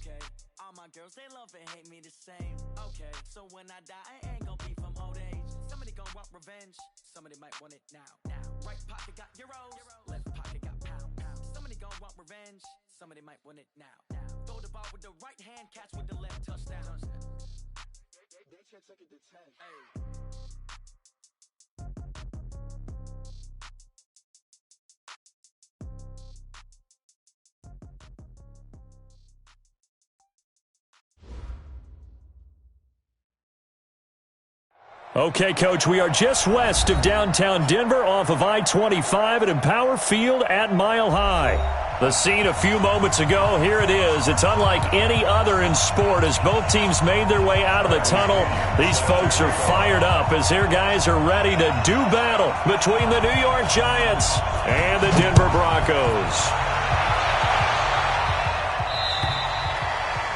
Okay, all my girls, they love and hate me the same. Okay, so when I die, I ain't gonna be from old age. Somebody gonna want revenge, somebody might want it now. Right pocket got euros, left pocket got pound. Somebody gonna want revenge, somebody might want it now. Throw the ball with the right hand, catch with the left, touchdown. They can't take it to 10. Hey. Okay, Coach, we are just west of downtown Denver off of I-25 at Empower Field at Mile High. The scene a few moments ago, here it is. It's unlike any other in sport as both teams made their way out of the tunnel. These folks are fired up as their guys are ready to do battle between the New York Giants and the Denver Broncos.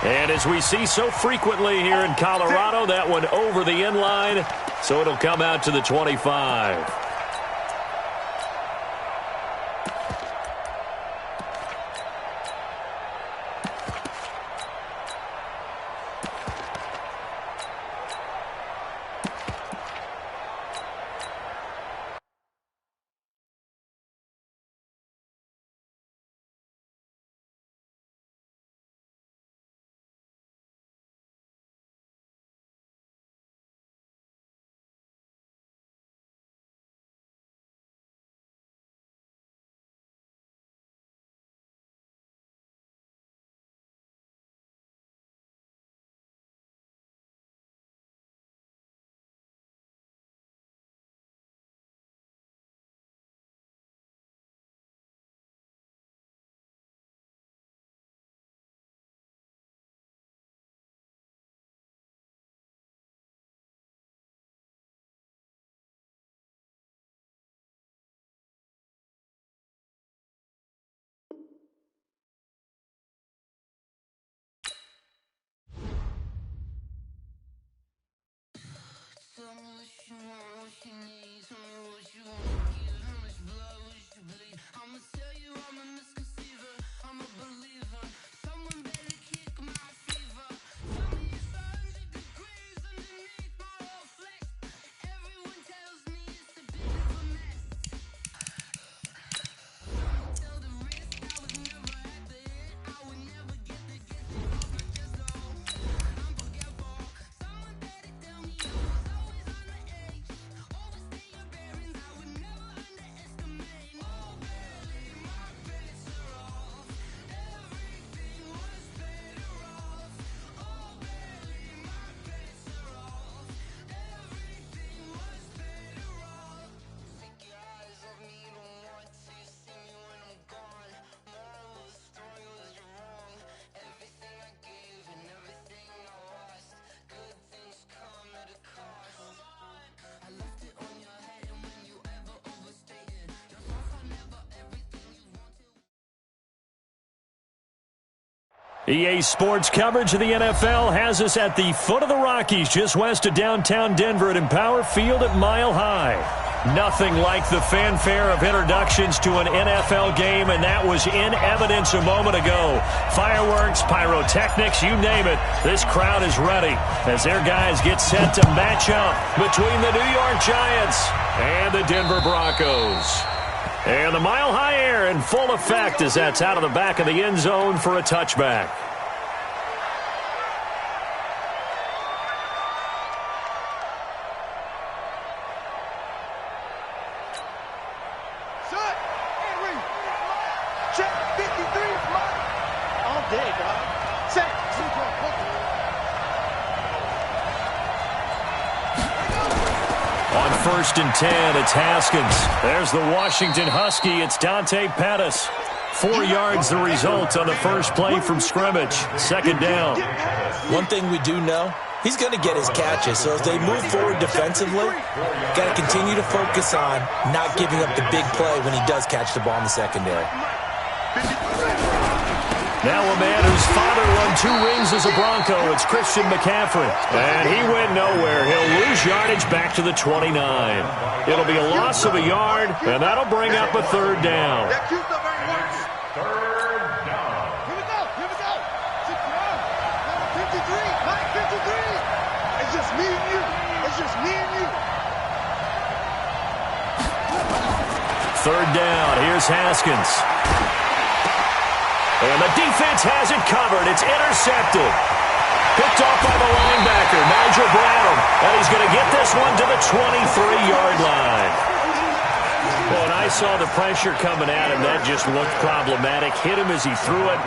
And as we see so frequently here in Colorado, that one over the end line, so it'll come out to the 25. EA Sports coverage of the NFL has us at the foot of the Rockies, just west of downtown Denver at Empower Field at Mile High. Nothing like the fanfare of introductions to an NFL game, and that was in evidence a moment ago. Fireworks, pyrotechnics, you name it. This crowd is ready as their guys get set to match up between the New York Giants and the Denver Broncos. And the Mile High air in full effect as that's out of the back of the end zone for a touchback. First and 10, it's Haskins. There's the Washington Husky. It's Dante Pettis. 4 yards the result on the first play from scrimmage. Second down. One thing we do know, he's going to get his catches. So as they move forward defensively, got to continue to focus on not giving up the big play when he does catch the ball in the secondary. Now a man whose father won 2 rings as a Bronco, it's Christian McCaffrey. And he went nowhere. He'll lose yardage back to the 29. It'll be a loss of a yard, and that'll bring up a third down. It's just me and you. It's just me and you. Third down. Here's Haskins. And the defense has it covered. It's intercepted. Picked off by the linebacker, Nigel Bradham. And he's going to get this one to the 23-yard line. Well, and I saw the pressure coming at him. That just looked problematic. Hit him as he threw it,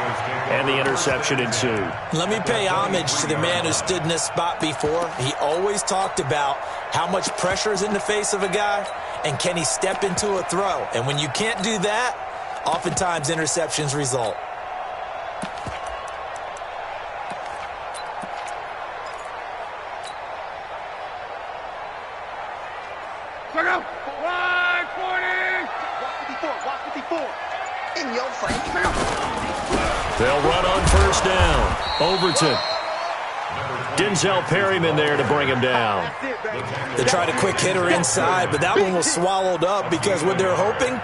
and the interception ensued. Let me pay homage to the man who stood in this spot before. He always talked about how much pressure is in the face of a guy, and can he step into a throw. And when you can't do that, oftentimes interceptions result. Check out. 140. Watch 54. In your face. They'll run on first down. Overton. Denzel Perryman there to bring him down. They tried a quick hitter inside, but that one was swallowed up because what they're hoping,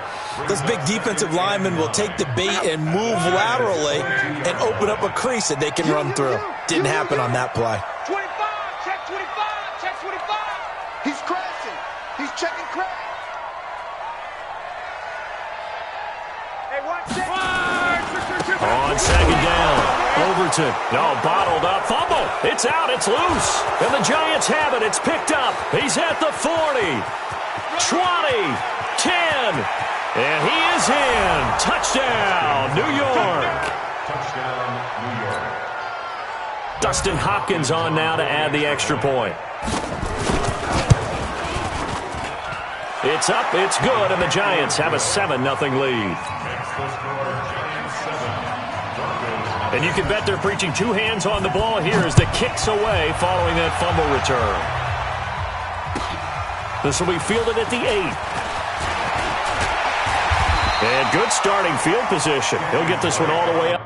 those big defensive linemen will take the bait and move laterally and open up a crease that they can run through. Didn't happen on that play. 25. Check 25. Check 25. He's crashing. He's checking crash. Hey, watch that. On second down, Overton. No, bottled up. Fumble. It's out. It's loose. And the Giants have it. It's picked up. He's at the 40, 20, 10. And he is in. Touchdown, New York. Dustin Hopkins on now to add the extra point. It's up. It's good. And the Giants have a 7-0 lead. And you can bet they're preaching two hands on the ball here as the kick's away following that fumble return. This will be fielded at the 8. And good starting field position. He'll get this one all the way up.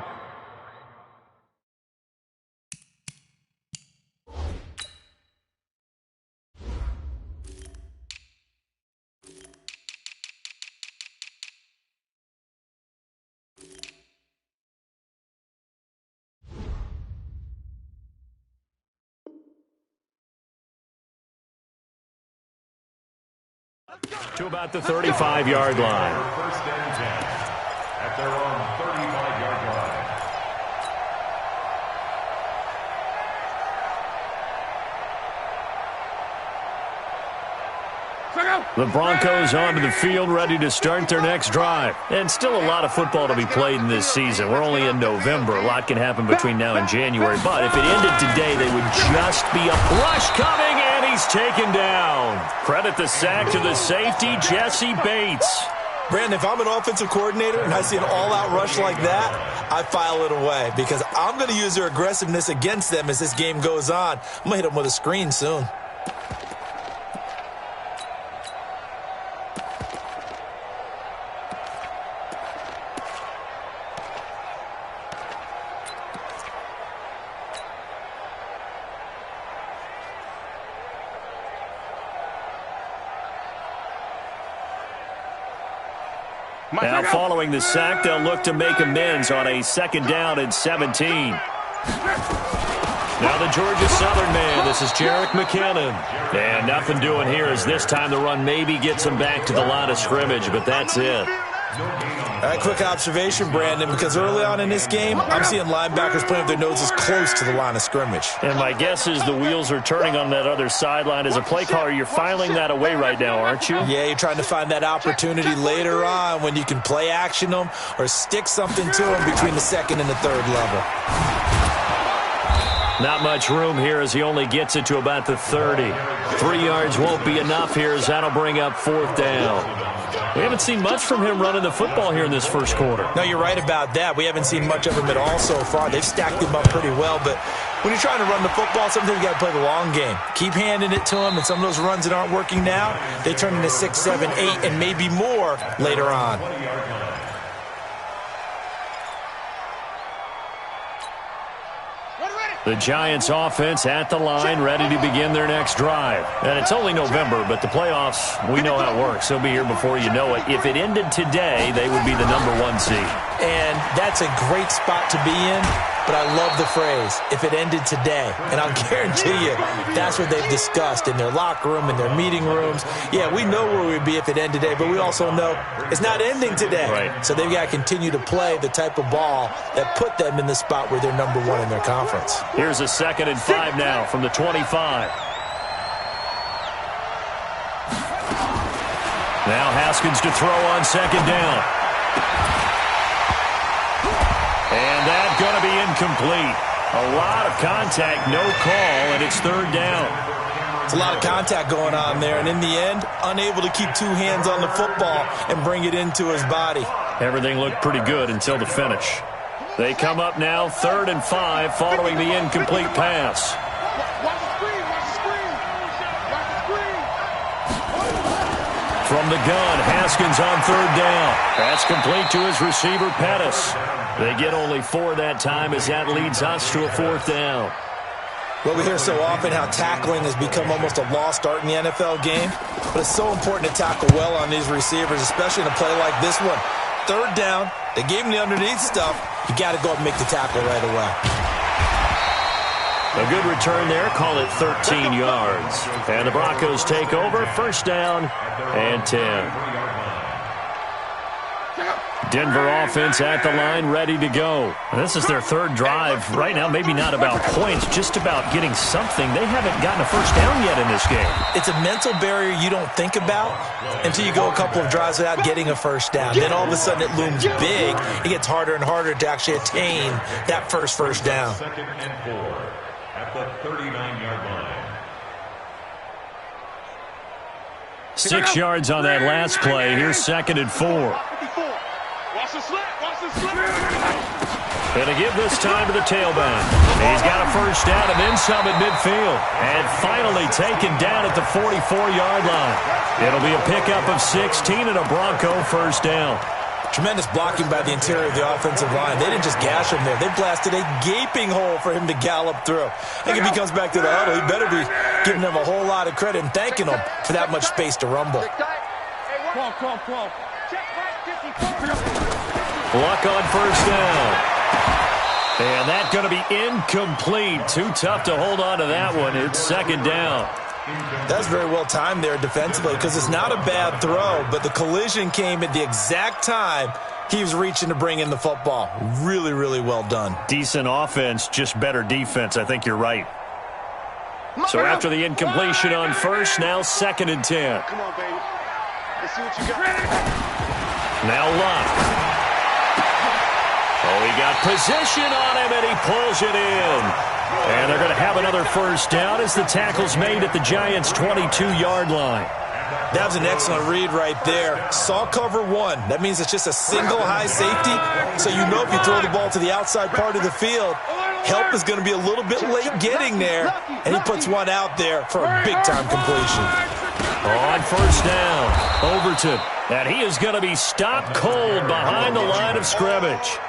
To about the 35-yard line. First and 10 at their own 35-yard line. The Broncos onto the field, ready to start their next drive. And still a lot of football to be played in this season. We're only in November. A lot can happen between now and January. But if it ended today, they would just be a rush coming, and he's taken down. Credit the sack to the safety, Jesse Bates. Brandon, if I'm an offensive coordinator and I see an all-out rush like that, I file it away because I'm going to use their aggressiveness against them as this game goes on. I'm going to hit them with a screen soon. Now following the sack, they'll look to make amends on a 2nd down and 17. Now the Georgia Southern man, this is Jerick McKinnon. And nothing doing here as this time the run maybe gets him back to the line of scrimmage, but that's it. Quick observation, Brandon, because early on in this game, I'm seeing linebackers playing with their noses close to the line of scrimmage. And my guess is the wheels are turning on that other sideline. As a play caller, you're filing that away right now, aren't you? Yeah, you're trying to find that opportunity later on when you can play action them or stick something to them between the 2nd and the 3rd level. Not much room here as he only gets it to about the 30. 3 yards won't be enough here as that'll bring up 4th down. We haven't seen much from him running the football here in this first quarter. No, you're right about that. We haven't seen much of him at all so far. They've stacked him up pretty well, but when you're trying to run the football, sometimes you got to play the long game. Keep handing it to him, and some of those runs that aren't working now, they turn into 6, 7, 8, and maybe more later on. The Giants offense at the line, ready to begin their next drive. And it's only November, but the playoffs, we know how it works. They'll be here before you know it. If it ended today, they would be the #1 seed. And that's a great spot to be in but I love the phrase, if it ended today. And I'll guarantee you that's what they've discussed in their locker room, in their meeting rooms. Yeah, we know where we'd be if it ended today, but we also know it's not ending today. Right. So they've got to continue to play the type of ball that put them in the spot where they're #1 in their conference. Here's a 2nd and 5 now from the 25. Now Haskins to throw on 2nd down. And that's going to be incomplete. A lot of contact, no call, and it's 3rd down. It's a lot of contact going on there, and in the end, unable to keep 2 hands on the football and bring it into his body. Everything looked pretty good until the finish. They come up now 3rd and 5 following the incomplete pass. From the gun, Haskins on 3rd down. That's complete to his receiver, Pettis. They get only 4 that time as that leads us to a 4th down. Well, we hear so often how tackling has become almost a lost art in the NFL game, but it's so important to tackle well on these receivers, especially in a play like this one. 3rd down, they gave him the underneath stuff. You got to go up and make the tackle right away. A good return there, call it 13 yards. And the Broncos take over, 1st down and 10. Denver offense at the line, ready to go. This is their 3rd drive. Right now, maybe not about points, just about getting something. They haven't gotten a 1st down yet in this game. It's a mental barrier you don't think about until you go a couple of drives without getting a 1st down. Then all of a sudden it looms big. It gets harder and harder to actually attain that first down. 2nd and 4 at the 39-yard line. 6 yards on that last play. Here's 2nd and 4. Going to give this time to the tailback. He's got a 1st down and then some at midfield. And finally taken down at the 44-yard line. It'll be a pickup of 16 and a Bronco 1st down. Tremendous blocking by the interior of the offensive line. They didn't just gash him there. They blasted a gaping hole for him to gallop through. I think if he comes back to the huddle, he better be giving them a whole lot of credit and thanking them for that much space to rumble. Luck on 1st down. And that's going to be incomplete. Too tough to hold on to that one. It's 2nd down. That's very well timed there defensively because it's not a bad throw, but the collision came at the exact time he was reaching to bring in the football. Really, really well done. Decent offense, just better defense. I think you're right. So after the incompletion on 1st, now 2nd and 10. Come on, baby. Let's see what you got. Now Luck. Oh, he got position on him, and he pulls it in. And they're going to have another 1st down as the tackle's made at the Giants' 22-yard line. That was an excellent read right there. Saw cover 1. That means it's just a single high safety. So you know if you throw the ball to the outside part of the field, help is going to be a little bit late getting there. And he puts one out there for a big-time completion. On 1st down, Overton. And he is going to be stopped cold behind the line of scrimmage.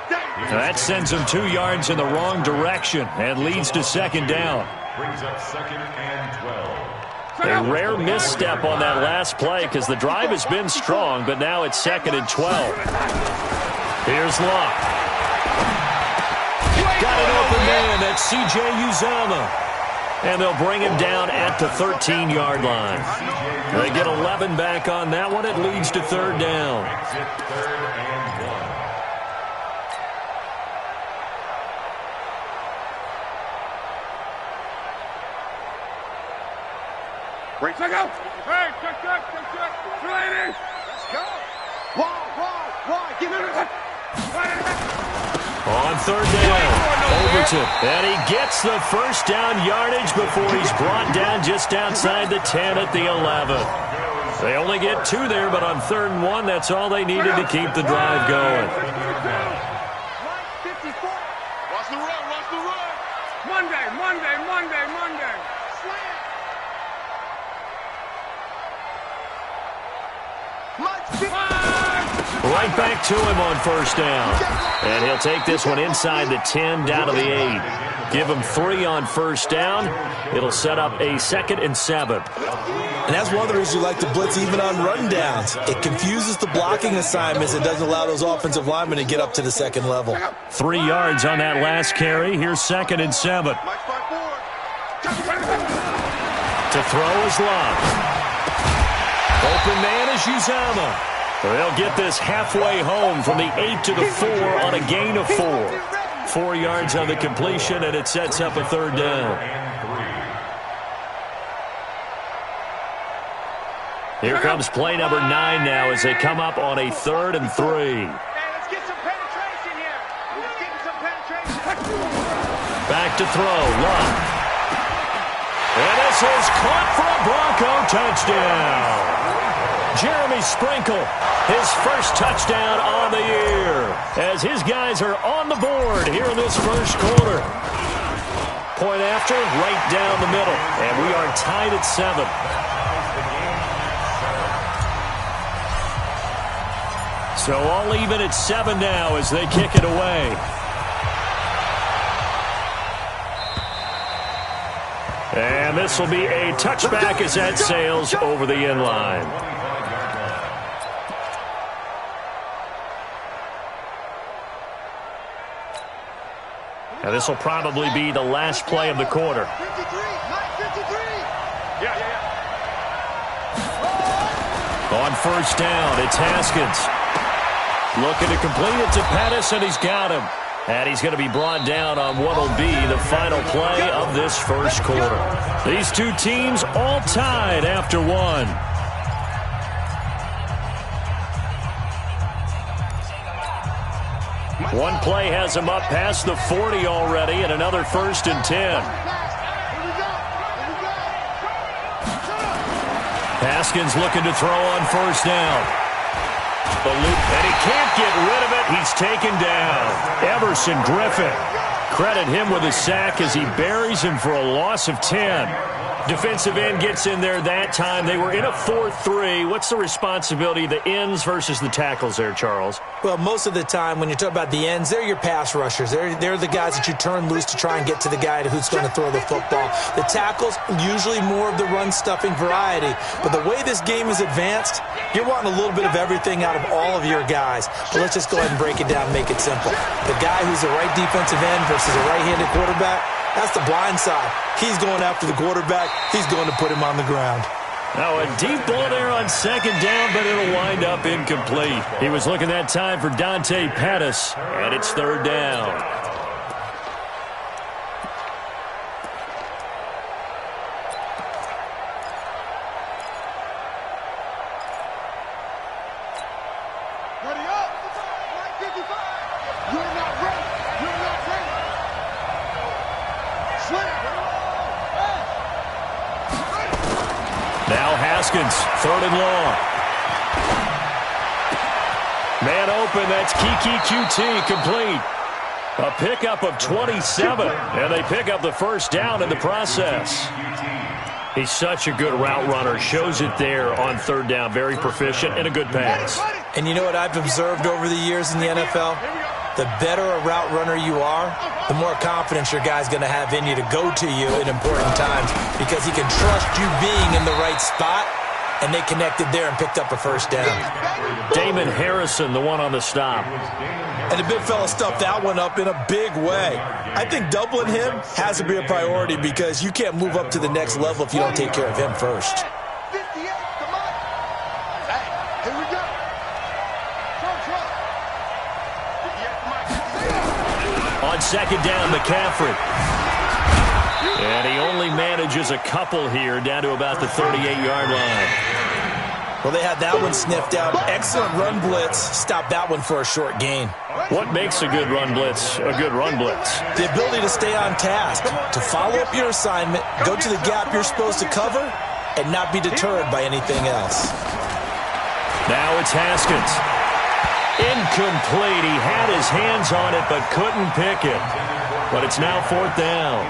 That sends him 2 yards in the wrong direction and leads to 2nd down. Brings up 2nd and 12. A rare misstep on that last play because the drive has been strong, but now it's 2nd and 12. Here's Luck. Got an open man. That's C.J. Uzomah. And they'll bring him down at the 13-yard line. They get 11 back on that one. It leads to 3rd down. Break, check out. Hey, check. Ladies. Let's go. Why? Give it. On 3rd down, Overton. And he gets the 1st down yardage before he's brought down just outside the 10 at the 11. They only get 2 there, but on 3rd and 1, that's all they needed to keep the drive going. Watch the run. Monday. Right right back to him on first down. And he'll take this one inside the 10 down to the 8. Give him 3 on first down. It'll set up a 2nd and 7. And that's one of the reasons you like to blitz even on run downs. It confuses the blocking assignments. It doesn't allow those offensive linemen to get up to the second level. 3 yards on that last carry. Here's 2nd and 7. To throw is Love. Open man is Uzama. They'll get this halfway home from the 8 to the 4 on a gain of 4. 4 yards on the completion, and it sets up a 3rd down. Here comes play number 9 now as they come up on a 3rd and 3. Hey, let's get some penetration here. Let's get some penetration. Back to throw. Love. And this is caught for a Bronco touchdown. Jeremy Sprinkle, his first touchdown on the year, as his guys are on the board here in this first quarter. Point after, right down the middle, and we are tied at 7. So all even at 7 now as they kick it away. And this will be a touchback as that sails over the end line. Now this will probably be the last play of the quarter. 53, 53. Yeah. On first down, it's Haskins. Looking to complete it to Pettis, and he's got him. And he's going to be brought down on what will be the final play of this first quarter. These two teams all tied after 1. One play has him up past the 40 already, and another 1st and 10. Haskins looking to throw on first down. And he can't get rid of it. He's taken down. Everson Griffin. Credit him with a sack as he buries him for a loss of 10. Defensive end gets in there that time. They were in a 4-3. What's the responsibility of the ends versus the tackles there, Charles? Well, most of the time when you talk about the ends, they're your pass rushers. They're the guys that you turn loose to try and get to the guy who's going to throw the football. The tackles, usually more of the run-stuffing variety. But the way this game is advanced, you're wanting a little bit of everything out of all of your guys. But let's just go ahead and break it down and make it simple. The guy who's a right defensive end versus a right-handed quarterback, that's the blind side. He's going after the quarterback. He's going to put him on the ground. Now a deep ball there on 2nd down, but it'll wind up incomplete. He was looking that time for Dante Pettis, and it's 3rd down. Ready up. 55. You're not ready. You're not ready. Slip. Now Haskins, 3rd and long. Man open, that's Kiki QT, complete. A pickup of 27, and they pick up the 1st down in the process. He's such a good route runner, shows it there on 3rd down, very proficient and a good pass. And you know what I've observed over the years in the NFL? The better a route runner you are, the more confidence your guy's going to have in you to go to you in important times because he can trust you being in the right spot, and they connected there and picked up a 1st down. Damon Harrison, the one on the stop. And the big fella stuffed that one up in a big way. I think doubling him has to be a priority because you can't move up to the next level if you don't take care of him first. 58, come on. Hey, here we go. On 2nd down, McCaffrey. And he only manages a couple here down to about the 38-yard line. Well, they had that one sniffed out. Excellent run blitz. Stopped that one for a short gain. What makes a good run blitz a good run blitz? The ability to stay on task, to follow up your assignment, go to the gap you're supposed to cover, and not be deterred by anything else. Now it's Haskins. Incomplete. He had his hands on it but couldn't pick it. But it's now 4th down.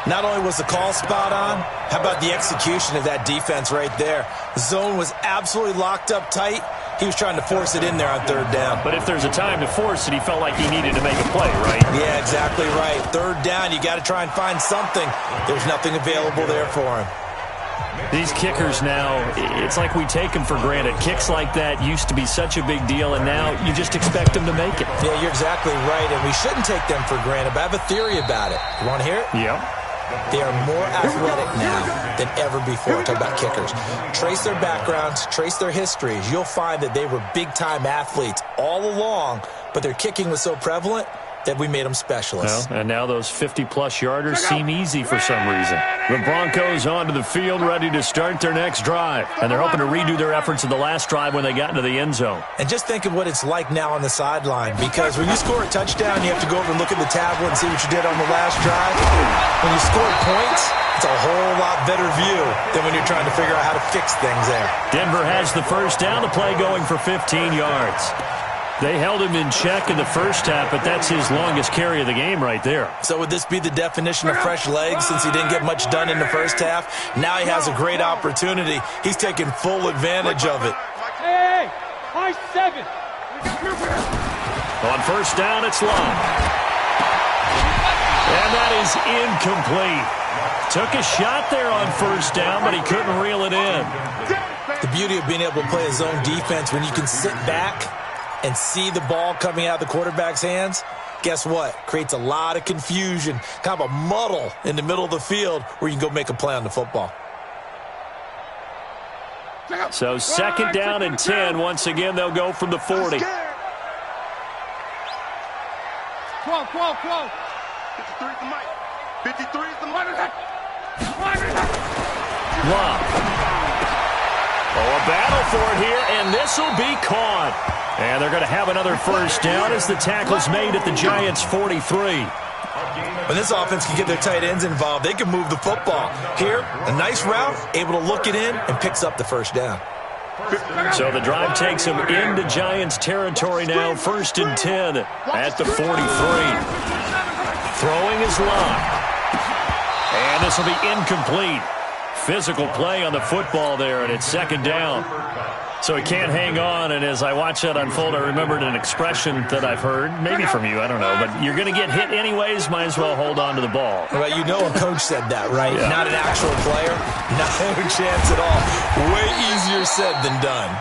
Not only was the call spot on, how about the execution of that defense right there? The zone was absolutely locked up tight, He was trying to force it in there on third down. But if there's a time to force it, he felt like he needed to make a play, right? Yeah, exactly right. Third down, you got to try and find something. There's nothing available there for him. These kickers now, it's like we take them for granted. Kicks like that used to be such a big deal, and now you just expect them to make it. Yeah, you're exactly right, and we shouldn't take them for granted, but I have a theory about it. You want to hear it? Yeah. They are more athletic now than ever before. Talk about kickers. Trace their backgrounds, trace their histories. You'll find that they were big-time athletes all along, but their kicking was so prevalent that we made them specialists. Well, and now those 50-plus yarders seem easy for some reason. The Broncos onto the field, ready to start their next drive. And they're hoping to redo their efforts in the last drive when they got into the end zone. And just think of what it's like now on the sideline, because when you score a touchdown, you have to go over and look at the tablet and see what you did on the last drive. When you score points, it's a whole lot better view than when you're trying to figure out how to fix things there. Denver has the first down, the play going for 15 yards. They held him in check in the first half, but that's his longest carry of the game right there. So would this be the definition of fresh legs since he didn't get much done in the first half? Now he has a great opportunity. He's taking full advantage of it. Hey, high 7. On first down, it's long. And that is incomplete. Took a shot there on first down, but he couldn't reel it in. The beauty of being able to play a zone defense when you can sit back and see the ball coming out of the quarterback's hands, guess what? Creates a lot of confusion, kind of a muddle in the middle of the field where you can go make a play on the football. So second down and 10. Once again, they'll go from the 40. 12. 53 is the mic. 53 is the money. Wow. Oh, a battle for it here, and this will be caught. And they're going to have another first down as the tackle's made at the Giants' 43. When this offense can get their tight ends involved, they can move the football. Here, a nice route, able to look it in, and picks up the first down. So the drive takes them into Giants territory now, first and 10 at the 43. Throwing is Locke. And this will be incomplete. Physical play on the football there, and it's second down. So he can't hang on, and as I watch that unfold, I remembered an expression that I've heard, maybe from you, I don't know, but you're going to get hit anyways, might as well hold on to the ball. Well, you know a coach said that, right? Yeah. Not an actual player. No chance at all. Way easier said than done.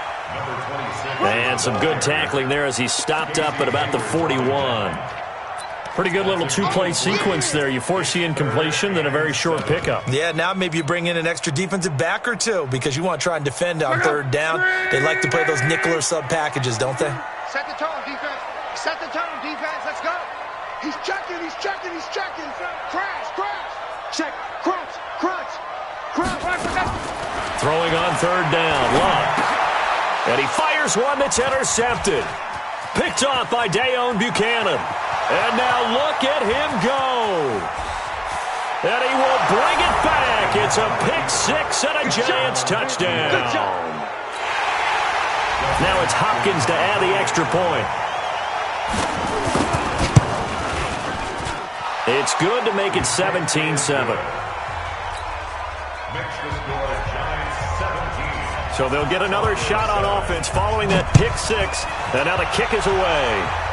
And some good tackling there as he stopped up at about the 41. Pretty good little two-play sequence there. You force the incompletion, then a very short pickup. Yeah, now maybe you bring in an extra defensive back or two because you want to try and defend on third down. They like to play those nickel or sub packages, don't they? Set the tone, defense. Set the tone, defense. Let's go. He's checking. Crash. Check. Crunch. Throwing on third down. Locke. And he fires one that's intercepted. Picked off by Dayon Buchanan. And now look at him go. And he will bring it back. It's a pick six and a Giants touchdown. Now it's Hopkins to add the extra point. It's good to make it 17-7. So they'll get another shot on offense following that pick six. And now the kick is away.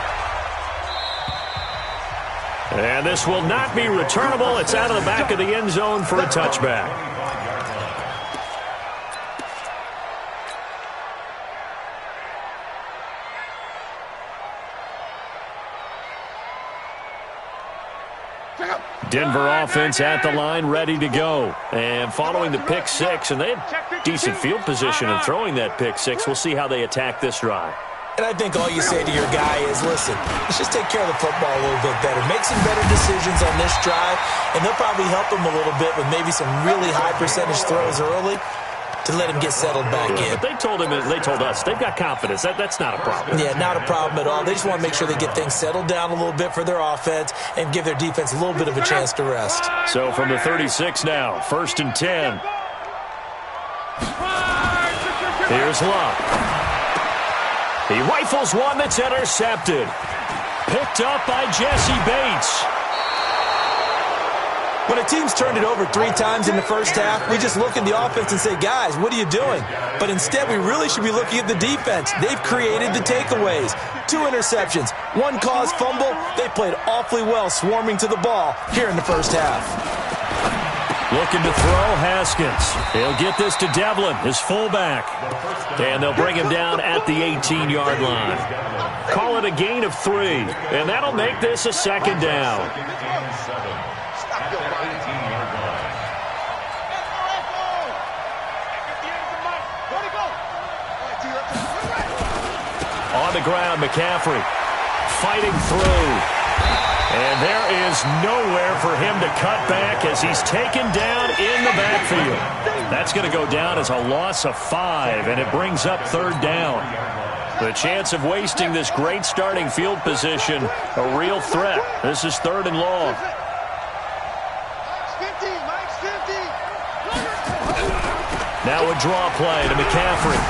And this will not be returnable. It's out of the back of the end zone for a touchback. Denver offense at the line, ready to go. And following the pick six, and they had decent field position in throwing that pick six. We'll see how they attack this drive. And I think all you say to your guy is, listen, let's just take care of the football a little bit better. Make some better decisions on this drive, and they'll probably help him a little bit with maybe some really high percentage throws early to let him get settled back in. But they told us, they've got confidence. That's not a problem. Yeah, not a problem at all. They just want to make sure they get things settled down a little bit for their offense and give their defense a little bit of a chance to rest. So from the 36 now, first and 10. Here's Locke. He rifles one that's intercepted. Picked up by Jesse Bates. When a team's turned it over 3 times in the first half, we just look at the offense and say, guys, what are you doing? But instead, we really should be looking at the defense. They've created the takeaways. 2 interceptions, 1 caused fumble. They played awfully well swarming to the ball here in the first half. Looking to throw, Haskins. He'll get this to Devlin, his fullback. And they'll bring him down at the 18-yard line. Call it a gain of 3, and that'll make this a second down. On the ground, McCaffrey fighting through. And there is nowhere for him to cut back as he's taken down in the backfield. That's going to go down as a loss of 5, and it brings up 3rd down. The chance of wasting this great starting field position, a real threat. This is 3rd and long. Now a draw play to McCaffrey.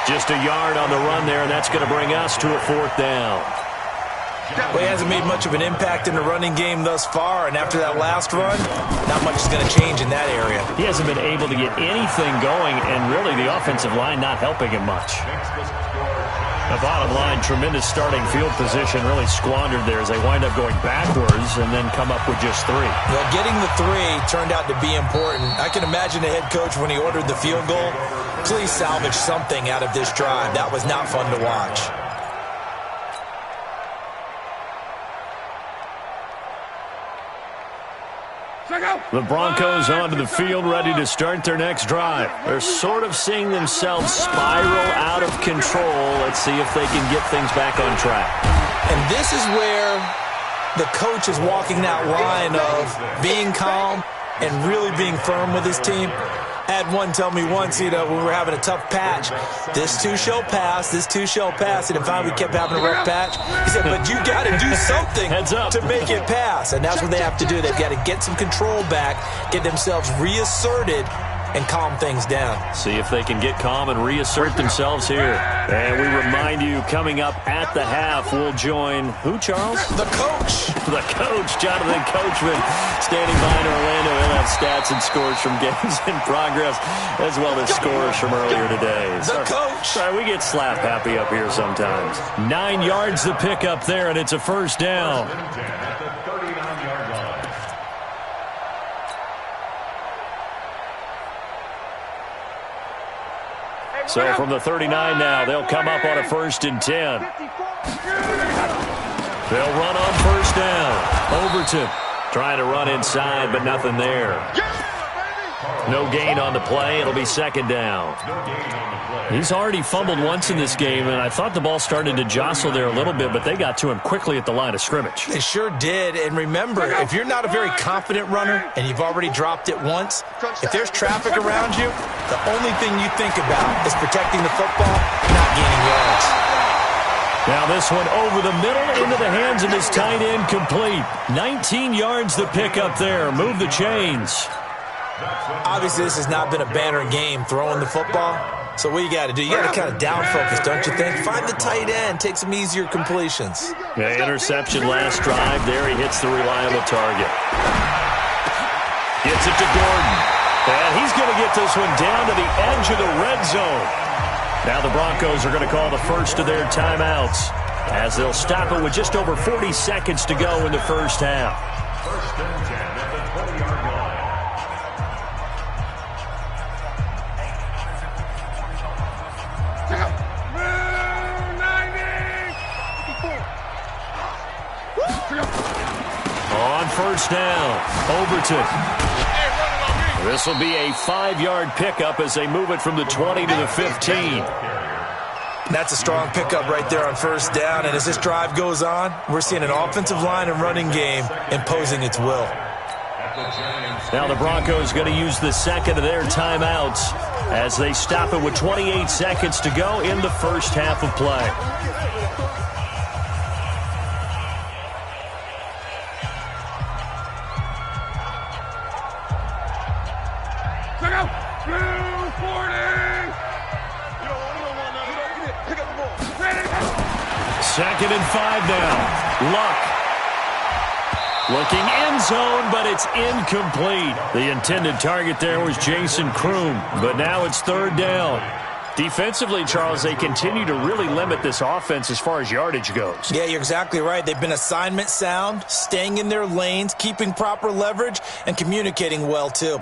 Just a yard on the run there, and that's going to bring us to a 4th down. Well, he hasn't made much of an impact in the running game thus far, and after that last run, not much is going to change in that area. He hasn't been able to get anything going, and really the offensive line not helping him much. The bottom line, tremendous starting field position, really squandered there as they wind up going backwards and then come up with just 3. Well, getting the 3 turned out to be important. I can imagine the head coach when he ordered the field goal, please salvage something out of this drive. That was not fun to watch. The Broncos onto the field, ready to start their next drive. They're sort of seeing themselves spiral out of control. Let's see if they can get things back on track. And this is where the coach is walking that line of being calm and really being firm with his team. I had one tell me once, when we were having a tough patch, this too shall pass, this too shall pass, and finally we kept having a rough patch. He said, but you got to do something to make it pass, and that's what they have to do. They've got to get some control back, get themselves reasserted, and calm things down. See if they can get calm and reassert themselves here. And we remind you, coming up at the half, we'll join who, Charles? The coach. The coach, Jonathan Coachman, standing by in Orlando. He'll have stats and scores from games in progress, as well as scores from earlier today. The coach. Sorry, we get slap happy up here sometimes. 9 yards to pick up there, and it's a 1st down. So from the 39 now, they'll come up on a 1st and 10. They'll run on 1st down. Overton trying to run inside, but nothing there. No gain on the play. It'll be 2nd down. He's already fumbled once in this game, and I thought the ball started to jostle there a little bit, but they got to him quickly at the line of scrimmage. They sure did. And remember, if you're not a very confident runner and you've already dropped it once, if there's traffic around you, the only thing you think about is protecting the football, not gaining yards. Now this one over the middle into the hands of his tight end, complete. 19 yards to pick up there. Move the chains. Obviously, this has not been a banner game throwing the football. So what you got to do, you got to kind of down focus, don't you think? Find the tight end, take some easier completions. Yeah, interception last drive. There he hits the reliable target. Gets it to Gordon. And he's going to get this one down to the edge of the red zone. Now the Broncos are going to call the first of their timeouts as they'll stop it with just over 40 seconds to go in the first half. 1st and 10 at the 20-yard line. On 1st down, Overton. This will be a 5-yard pickup as they move it from the 20 to the 15. That's a strong pickup right there on 1st down. And as this drive goes on, we're seeing an offensive line and running game imposing its will. Now the Broncos going to use the 2nd of their timeouts as they stop it with 28 seconds to go in the first half of play. Second and 5 now. Luck Looking end zone, but it's incomplete. The intended target there was Jason Kroom, but now it's third down. Defensively, Charles, they continue to really limit this offense as far as yardage goes. Yeah, you're exactly right. They've been assignment sound, staying in their lanes, keeping proper leverage, and communicating well, too.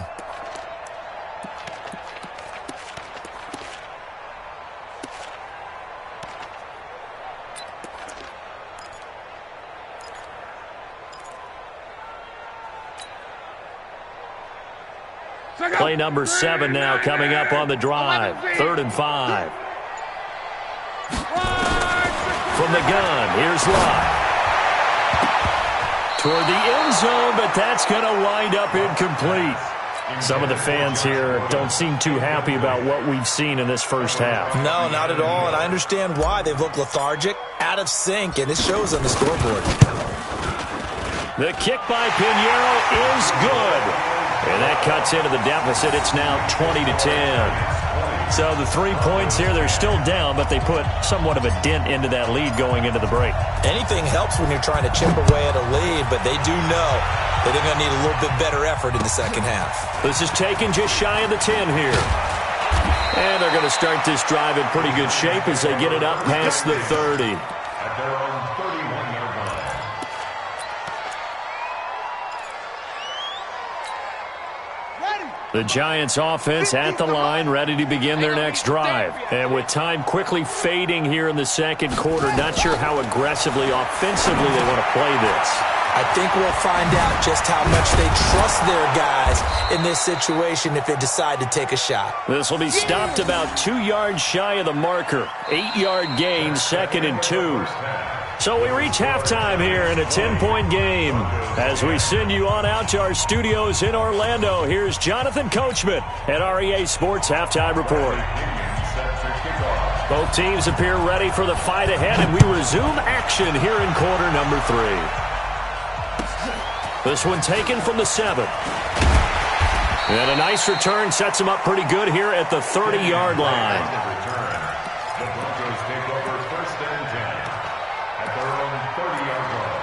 Play number 7 now coming up on the drive. 3rd and 5. From the gun, here's Lott. Toward the end zone, but that's going to wind up incomplete. Some of the fans here don't seem too happy about what we've seen in this first half. No, not at all, and I understand why. They've looked lethargic, out of sync, and it shows on the scoreboard. The kick by Pinheiro is good. And that cuts into the deficit. It's now 20-10. So the 3 points here, they're still down, but they put somewhat of a dent into that lead going into the break. Anything helps when you're trying to chip away at a lead, but they do know that they're going to need a little bit better effort in the second half. This is taken just shy of the 10 here. And they're going to start this drive in pretty good shape as they get it up past the 30. At their own 31-yard line. The Giants offense at the line, ready to begin their next drive. And with time quickly fading here in the second quarter, not sure how aggressively, offensively they want to play this. I think we'll find out just how much they trust their guys in this situation if they decide to take a shot. This will be stopped about 2 yards shy of the marker. 8-yard gain, 2nd and 2. So we reach halftime here in a 10-point game. As we send you on out to our studios in Orlando, here's Jonathan Coachman at REA Sports Halftime Report. Both teams appear ready for the fight ahead, and we resume action here in quarter number 3. This one taken from the 7. And a nice return sets them up pretty good here at the 30-yard line. The Broncos take over 1st and 10 at their own 30-yard line.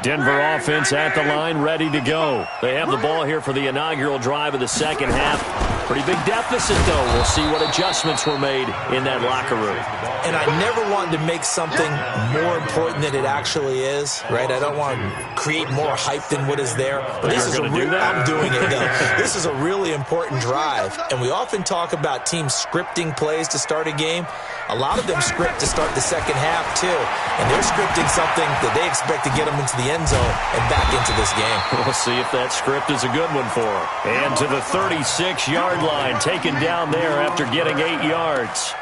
Denver offense at the line, ready to go. They have the ball here for the inaugural drive of the second half. Pretty big deficit, though. We'll see what adjustments were made in that locker room. And I never wanted to make something more important than it actually is, right? I don't want to create more hype than what is there. But this is I'm doing it, though. This is a really important drive. And we often talk about teams scripting plays to start a game. A lot of them script to start the second half, too. And they're scripting something that they expect to get them into the end zone and back into this game. We'll see if that script is a good one for them. And to the 36-yard line, taken down there after getting 8 yards.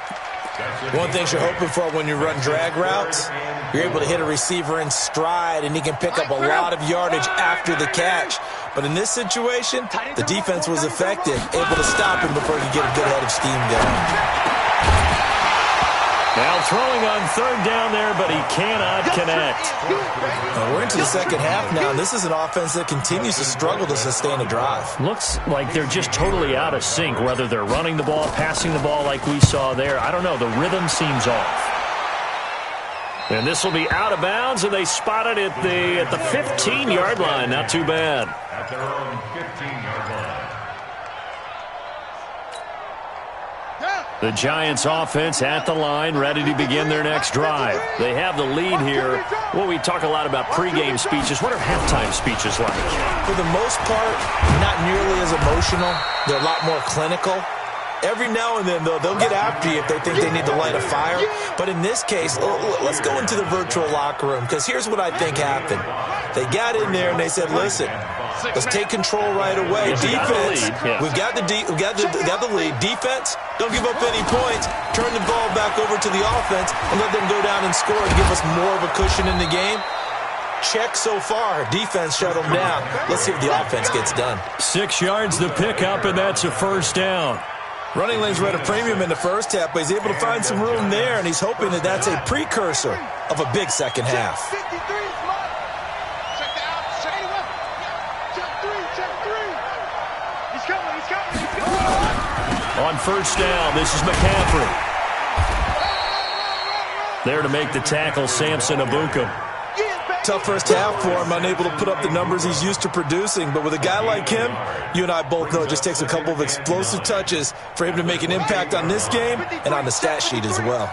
One thing you're hoping for when you run drag routes, you're able to hit a receiver in stride, and he can pick up a lot of yardage after the catch. But in this situation, the defense was effective, able to stop him before he could get a good head of steam going. Now throwing on 3rd down there, but he cannot connect. We're into the second half now, and this is an offense that continues to struggle to sustain a drive. Looks like they're just totally out of sync, whether they're running the ball, passing the ball like we saw there. I don't know. The rhythm seems off. And this will be out of bounds, and they spot it at the 15-yard line. Not too bad. At their own 15-yard line. The Giants offense at the line, ready to begin their next drive. They have the lead here. Well, we talk a lot about pregame speeches. What are halftime speeches like? For the most part, not nearly as emotional. They're a lot more clinical. Every now and then, though, they'll get after you if they think they need to light a fire. But in this case, let's go into the virtual locker room, because here's what I think happened. They got in there and they said, listen, let's take control right away. Defense, we've got the lead. Defense, don't give up any points. Turn the ball back over to the offense and let them go down and score and give us more of a cushion in the game. Check so far. Defense shut them down. Let's see if the offense gets done. 6 yards the pickup, and that's a first down. Running lanes were at a premium in the first half, but he's able to find some room there, and he's hoping that that's a precursor of a big second half. On first down, this is McCaffrey. There to make the tackle, Samson Ebukam. Tough first half for him, unable to put up the numbers he's used to producing. But with a guy like him, you and I both know it just takes a couple of explosive touches for him to make an impact on this game and on the stat sheet as well.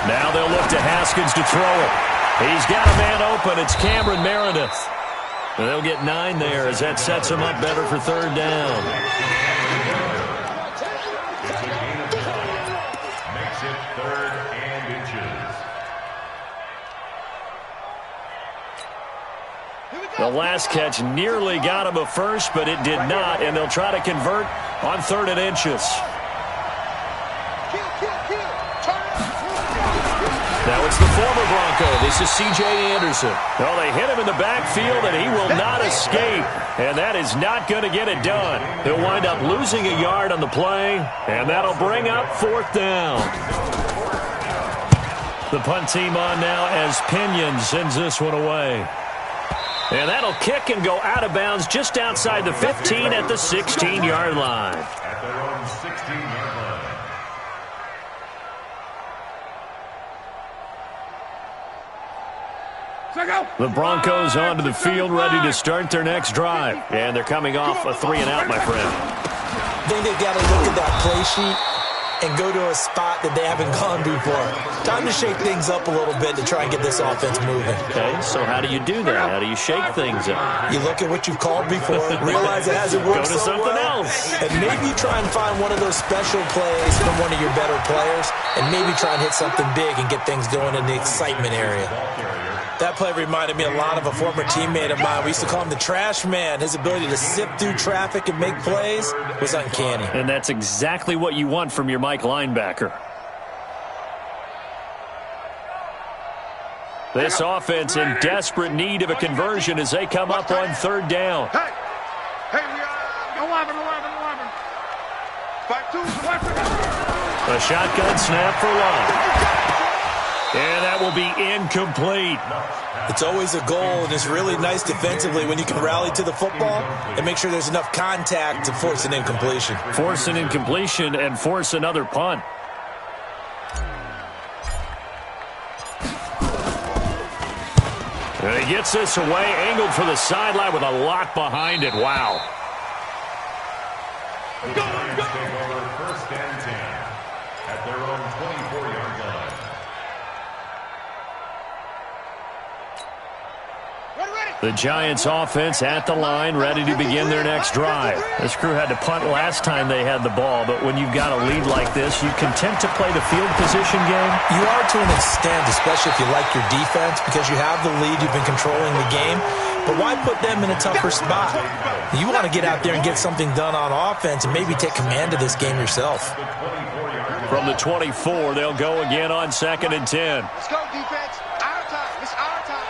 Now they'll look to Haskins to throw it. He's got a man open. It's Cameron Meredith. And they'll get 9 there as that sets him up better for third down. Makes it 3rd and inches. The last catch nearly got him a first, but it did not, and they'll try to convert on 3rd and inches. Now it's the former Bronco. This is C.J. Anderson. Well, they hit him in the backfield, and he will not escape. And that is not going to get it done. He'll wind up losing a yard on the play, and that'll bring up 4th down. The punt team on now as Pinion sends this one away. And that'll kick and go out of bounds just outside the 15 at the 16-yard line. At their own 16-yard line. The Broncos onto the field, ready to start their next drive. And they're coming off a 3-and-out, my friend. I think they've got to look at that play sheet and go to a spot that they haven't gone before. Time to shake things up a little bit to try and get this offense moving. Okay, so how do you do that? How do you shake things up? You look at what you've called before, realize it hasn't worked Go to so something well, else. and maybe try and find one of those special plays from one of your better players, and maybe try and hit something big and get things going in the excitement area. That play reminded me a lot of a former teammate of mine. We used to call him the trash man. His ability to sift through traffic and make plays was uncanny. And that's exactly what you want from your Mike linebacker. This offense in desperate need of a conversion as they come up on 3rd down. Hey, we are 11. 5-2. A shotgun snap for Love. And that will be incomplete. It's always a goal, and it's really nice defensively when you can rally to the football and make sure there's enough contact to force an incompletion. Force an incompletion and force another punt. And he gets this away, angled for the sideline with a lot behind it. Wow. The Giants take over 1st and 10 at their own 24-yard line. The Giants offense at the line, ready to begin their next drive. This crew had to punt last time they had the ball, but when you've got a lead like this, you content to play the field position game? You are to an extent, especially if you like your defense, because you have the lead, you've been controlling the game. But why put them in a tougher spot? You want to get out there and get something done on offense and maybe take command of this game yourself. From the 24, they'll go again on 2nd and 10. Let's go, defense. Our time. It's our time.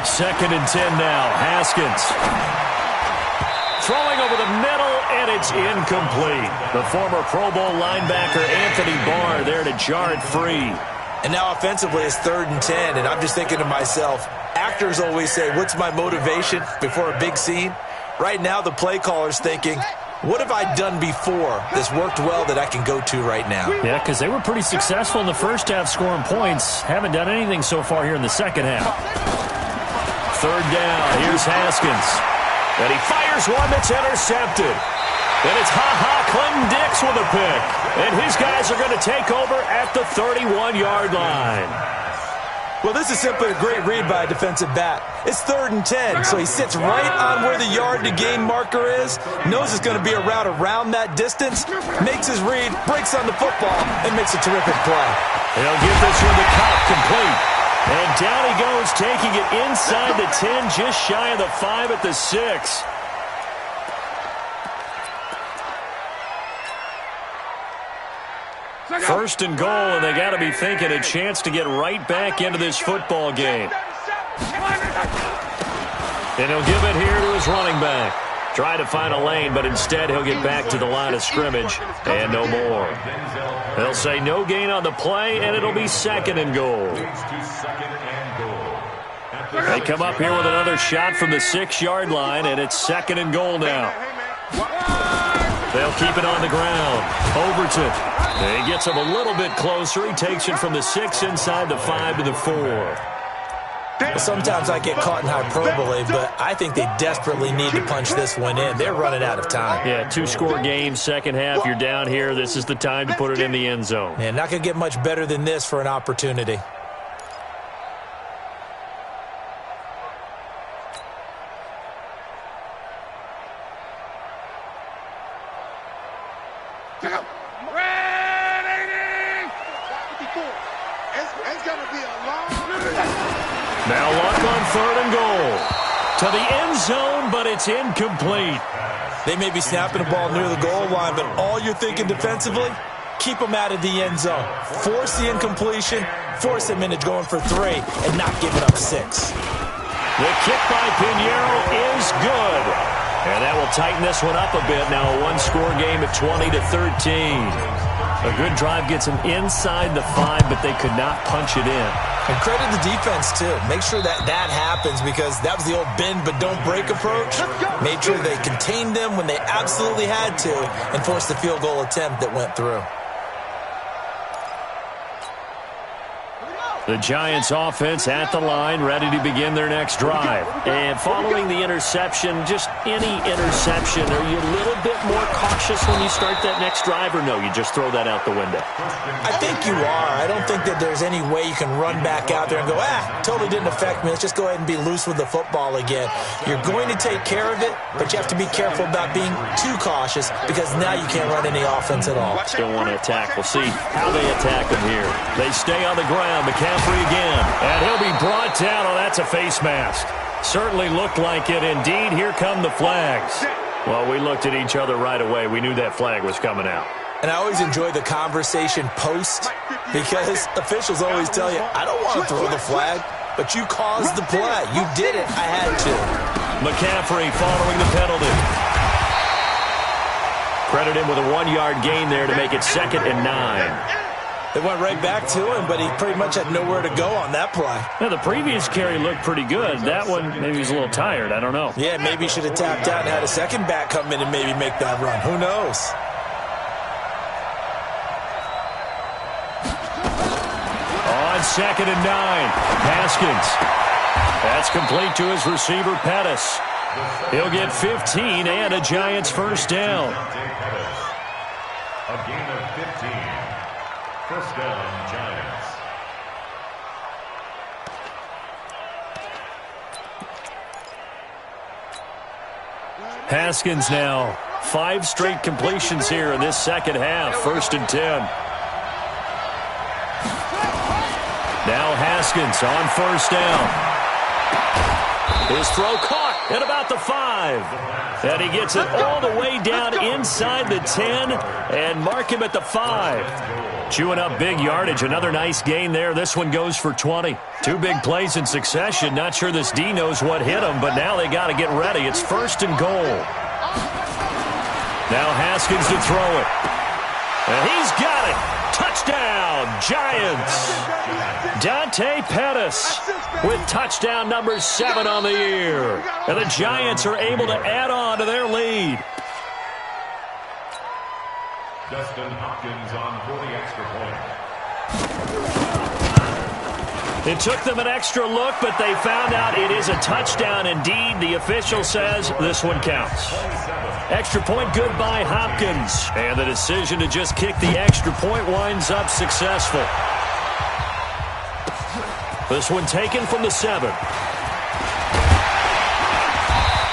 2nd and 10 now. Haskins. Throwing over the middle, and it's incomplete. The former Pro Bowl linebacker Anthony Barr there to jar it free. And now offensively it's 3rd and 10, and I'm just thinking to myself, actors always say, what's my motivation before a big scene? Right now the play caller's thinking, what have I done before that's worked well that I can go to right now? Yeah, because they were pretty successful in the first half scoring points. Haven't done anything so far here in the second half. 3rd down. Here's Haskins. And he fires one that's intercepted. And it's Clinton Dix with a pick. And his guys are going to take over at the 31-yard line. Well, this is simply a great read by a defensive back. It's 3rd and 10, so he sits right on where the yard-to-gain marker is, knows it's going to be a route around that distance, makes his read, breaks on the football, and makes a terrific play. He'll get this one to Cobb, complete. And down he goes, taking it inside the 10, just shy of the 5 at the 6. First and goal, and they got to be thinking a chance to get right back into this football game. And he'll give it here to his running back. Try to find a lane, but instead he'll get back to the line of scrimmage and no more. They'll say no gain on the play, and it'll be 2nd and goal. They come up here with another shot from the 6-yard line, and it's 2nd and goal now. They'll keep it on the ground. Overton. He gets him a little bit closer. He takes it from the 6 inside the 5 to the 4. Well, sometimes I get caught in hyperbole, but I think they desperately need to punch this one in. They're running out of time. Yeah, 2-score game, second half. You're down here. This is the time to put it in the end zone. Yeah, not going to get much better than this for an opportunity. Now luck on 3rd and goal. To the end zone, but it's incomplete. They may be snapping the ball near the goal line, but all you're thinking defensively, keep them out of the end zone. Force the incompletion, force them into going for 3, and not giving up 6. The kick by Pinheiro is good. And that will tighten this one up a bit. Now a 1-score game at 20-13. A good drive gets them inside the 5, but they could not punch it in. And credit the defense, too. Make sure that happens, because that was the old bend but don't break approach. Made sure they contained them when they absolutely had to and forced the field goal attempt that went through. The Giants offense at the line, ready to begin their next drive. And following the interception, just any interception, are you a little bit more cautious when you start that next drive, or no, you just throw that out the window? I think you are. I don't think that there's any way you can run back out there and go, totally didn't affect me. Let's just go ahead and be loose with the football again. You're going to take care of it, but you have to be careful about being too cautious, because now you can't run any offense at all. Still want to attack. We'll see how they attack them here. They stay on the ground. McCaffrey again. And he'll be brought down. Oh, that's a face mask. Certainly looked like it. Indeed, here come the flags. Well, we looked at each other right away. We knew that flag was coming out. And I always enjoy the conversation post, because officials always tell you, I don't want to throw the flag, but you caused the play. You did it. I had to. McCaffrey following the penalty. Credit him with a 1-yard gain there to make it 2nd and 9. They went right back to him, but he pretty much had nowhere to go on that play. Now, the previous carry looked pretty good. That one, maybe he's a little tired. I don't know. Yeah, maybe he should have tapped out and had a second back come in and maybe make that run. Who knows? On 2nd and 9, Haskins. That's complete to his receiver, Pettis. He'll get 15 and a Giants first down. A gain of 15. First down, Giants. Haskins now. 5 straight completions here in this second half. 1st and 10. Now Haskins on 1st down. His throw caught at about the 5. And he gets it all the way down inside the 10 and mark him at the 5. Chewing up big yardage. Another nice gain there. This one goes for 20. 2 big plays in succession. Not sure this D knows what hit him, but now they got to get ready. It's 1st and goal. Now Haskins to throw it. And he's got it. Touchdown, Giants. Dante Pettis with touchdown number 7 on the year. And the Giants are able to add on to their lead. Dustin Hopkins on for the extra point. It took them an extra look, but they found out it is a touchdown indeed. The official says this one counts. Extra point good by Hopkins. And the decision to just kick the extra point winds up successful. This one taken from the 7.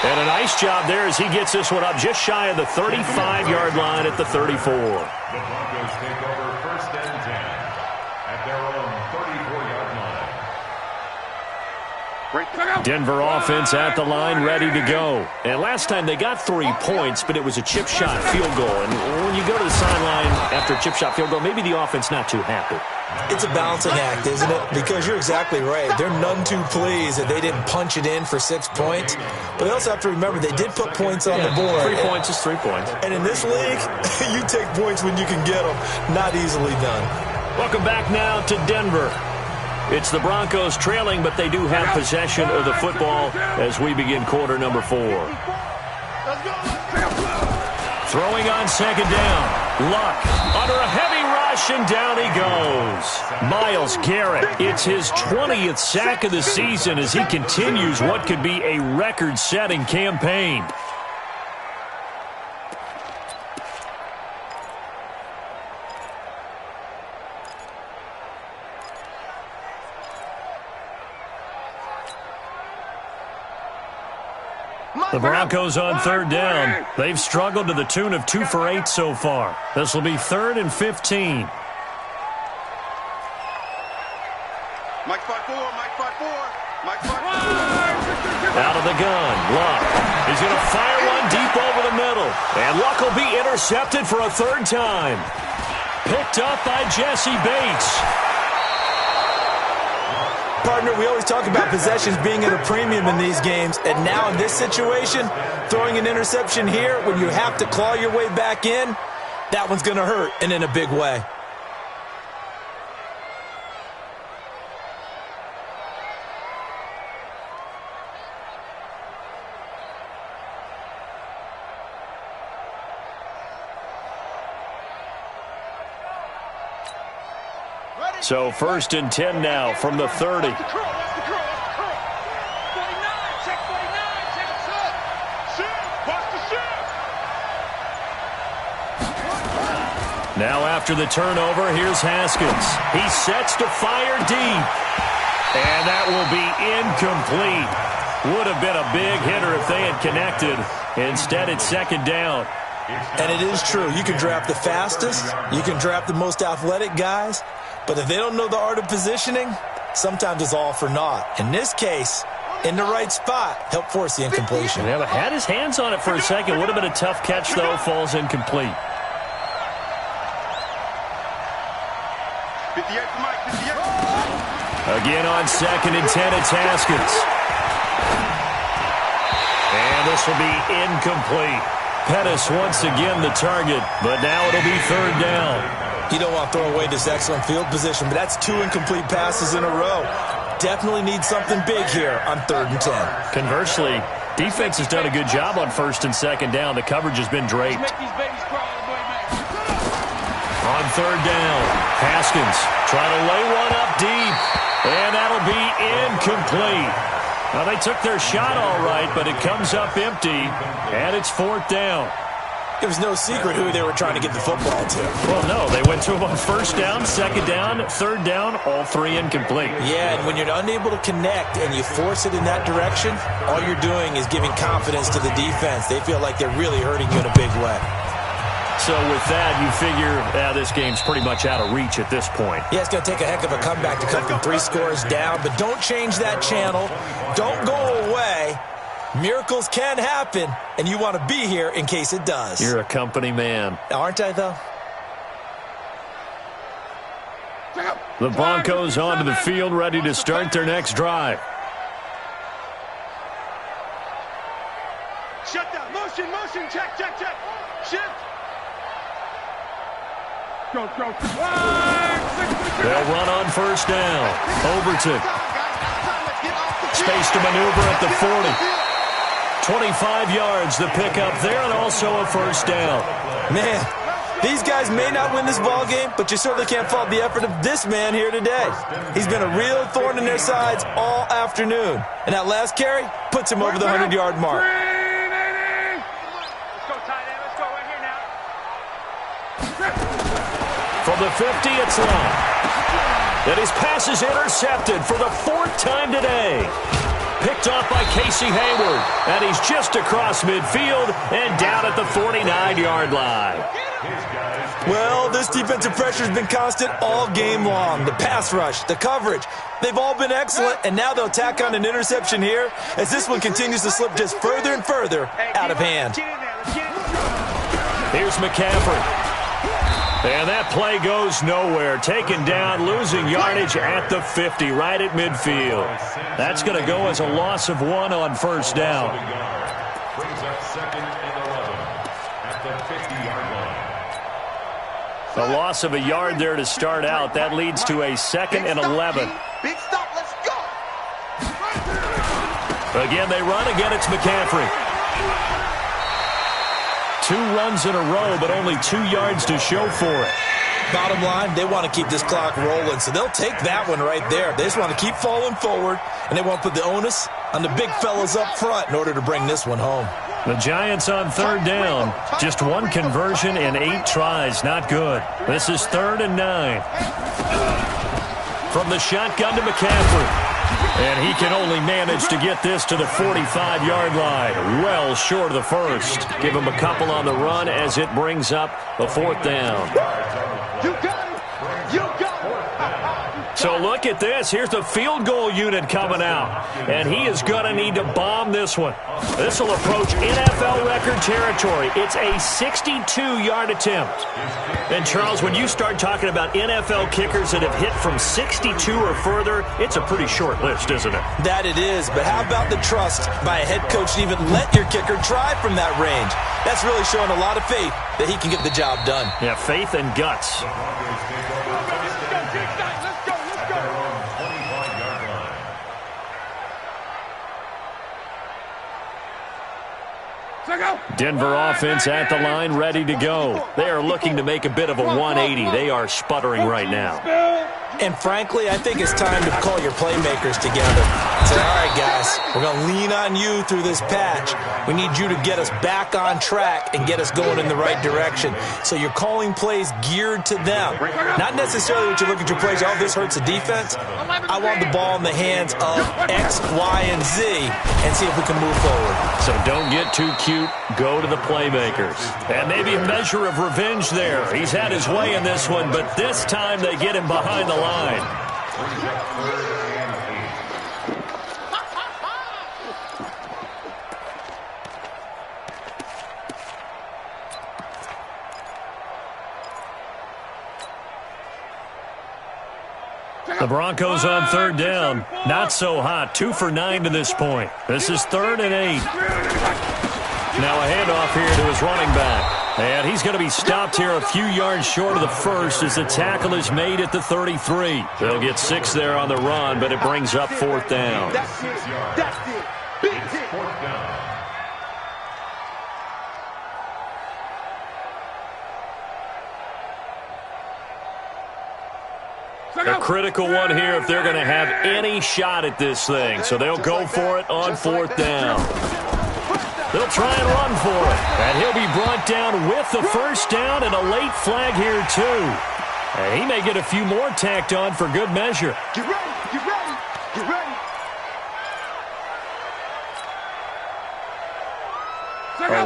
And a nice job there as he gets this one up just shy of the 35-yard line at the 34. The Broncos take over 1st and 10 at their own 34-yard line. Denver offense at the line, ready to go. And last time they got 3 points, but it was a chip shot field goal. And when you go to the sideline after a chip shot field goal, maybe the offense not too happy. It's a balancing act, isn't it? Because you're exactly right. They're none too pleased that they didn't punch it in for 6 points. But they also have to remember they did put points on the board. 3 points is 3 points. And in this league, you take points when you can get them. Not easily done. Welcome back now to Denver. It's the Broncos trailing, but they do have possession of the football as we begin quarter number 4. Throwing on second down. Luck under a heavy rush, and down he goes. Myles Garrett, it's his 20th sack of the season as he continues what could be a record-setting campaign. The Broncos on third down. They've struggled to the tune of 2 for 8 so far. This will be 3rd and 15. Mike 5-4, Mike 5-4, Mike 5-4. Out of the gun, Luck. He's going to fire one deep over the middle. And Luck will be intercepted for a 3rd time. Picked up by Jesse Bates. Partner, we always talk about possessions being at a premium in these games, and now in this situation, throwing an interception here when you have to claw your way back in, that one's going to hurt, and in a big way. So 1st and 10 now from the 30. Now after the turnover, here's Haskins. He sets to fire deep. And that will be incomplete. Would have been a big hitter if they had connected. Instead, it's 2nd down. And it is true. You can draft the fastest. You can draft the most athletic guys. But if they don't know the art of positioning, sometimes it's all for naught. In this case, in the right spot, help force the incompletion. Yeah, had his hands on it for a second. Would have been a tough catch, though. Falls incomplete. 58 for Mike, 58. Again on 2nd and 10, it's Haskins. And this will be incomplete. Pettis once again the target, but now it'll be 3rd down. You don't want to throw away this excellent field position, but that's 2 incomplete passes in a row. Definitely need something big here on 3rd and 10. Conversely, defense has done a good job on 1st and 2nd down. The coverage has been draped. On 3rd down, Haskins trying to lay one up deep, and that'll be incomplete. Now, they took their shot all right, but it comes up empty, and it's 4th down. It was no secret who they were trying to get the football to. Well, no, they went to him on 1st down, 2nd down, 3rd down, all 3 incomplete. Yeah, and when you're unable to connect and you force it in that direction, all you're doing is giving confidence to the defense. They feel like they're really hurting you in a big way. So with that, you figure this game's pretty much out of reach at this point. Yeah, it's going to take a heck of a comeback to come from 3 scores down, but don't change that channel. Don't go away. Miracles can happen, and you want to be here in case it does. You're a company man. Aren't I, though? The Broncos onto the field, ready to start their next drive. Shut down. Motion, motion. Check, check, check. Shift. Go, go. They'll run on 1st down. Overton. Space to maneuver at the 40. 25 yards the pickup there, and also a 1st down. Man, these guys may not win this ball game, but you certainly can't fault the effort of this man here today. He's been a real thorn in their sides all afternoon. And that last carry puts him over the 100-yard mark. Let's go, tight end. Let's go right here now. From the 50, it's long. And his pass is intercepted for the 4th time today. Picked off by Casey Hayward. And he's just across midfield and down at the 49-yard line. Well, this defensive pressure has been constant all game long. The pass rush, the coverage, they've all been excellent, and now they'll tack on an interception here as this one continues to slip just further and further out of hand. Here's McCaffrey. And that play goes nowhere. Taken down, losing yardage at the 50, right at midfield. That's going to go as a loss of 1 on 1st down. Brings up 2nd and 11 at the 50-yard line. A loss of a yard there to start out. That leads to a 2nd and 11. Big stop. Again, they run. Again, it's McCaffrey. 2 runs in a row, but only 2 yards to show for it. Bottom line, they want to keep this clock rolling, so they'll take that one right there. They just want to keep falling forward, and they want to put the onus on the big fellas up front in order to bring this one home. The Giants on 3rd down. Just 1 conversion in 8 tries. Not good. This is 3rd and 9. From the shotgun to McCaffrey. And he can only manage to get this to the 45-yard line. Well short of the first. Give him a couple on the run as it brings up a 4th down. You got it. You got it. So look at this. Here's the field goal unit coming out. And he is going to need to bomb this one. This will approach NFL record territory. It's a 62-yard attempt. And, Charles, when you start talking about NFL kickers that have hit from 62 or further, it's a pretty short list, isn't it? That it is, but how about the trust by a head coach to even let your kicker try from that range? That's really showing a lot of faith that he can get the job done. Yeah, faith and guts. Denver offense at the line, ready to go. They are looking to make a bit of a 180. They are sputtering right now. And frankly, I think it's time to call your playmakers together. Say, all right, guys, we're going to lean on you through this patch. We need you to get us back on track and get us going in the right direction. So you're calling plays geared to them. Not necessarily what you look at your plays, oh, this hurts the defense. I want the ball in the hands of X, Y, and Z and see if we can move forward. So don't get too cute. Go to the playmakers. And maybe a measure of revenge there. He's had his way in this one, but this time they get him behind the line. The Broncos on 3rd down. Not so hot. 2 for 9 to this point. This is 3rd and 8. Now a handoff here to his running back. And he's going to be stopped here a few yards short of the first as the tackle is made at the 33. They'll get 6 there on the run, but it brings up 4th down. That's it. That's it. Big hit. 4th down. A critical one here if they're going to have any shot at this thing. So they'll go for it on 4th down. They'll try and run for it. And he'll be brought down with the first down and a late flag here, too. And he may get a few more tacked on for good measure. Get ready. Get ready. Get ready.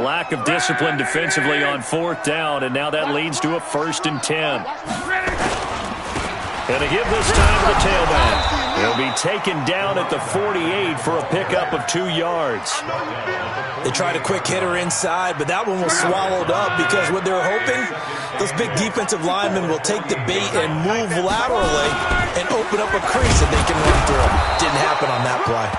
A lack of discipline defensively on 4th down, and now that leads to a 1st and 10. And to give this time to the tailback. He'll be taken down at the 48 for a pickup of 2 yards. They tried a quick hitter inside, but that one was swallowed up because what they're hoping, those big defensive linemen will take the bait and move laterally and open up a crease that they can run through. Didn't happen on that play.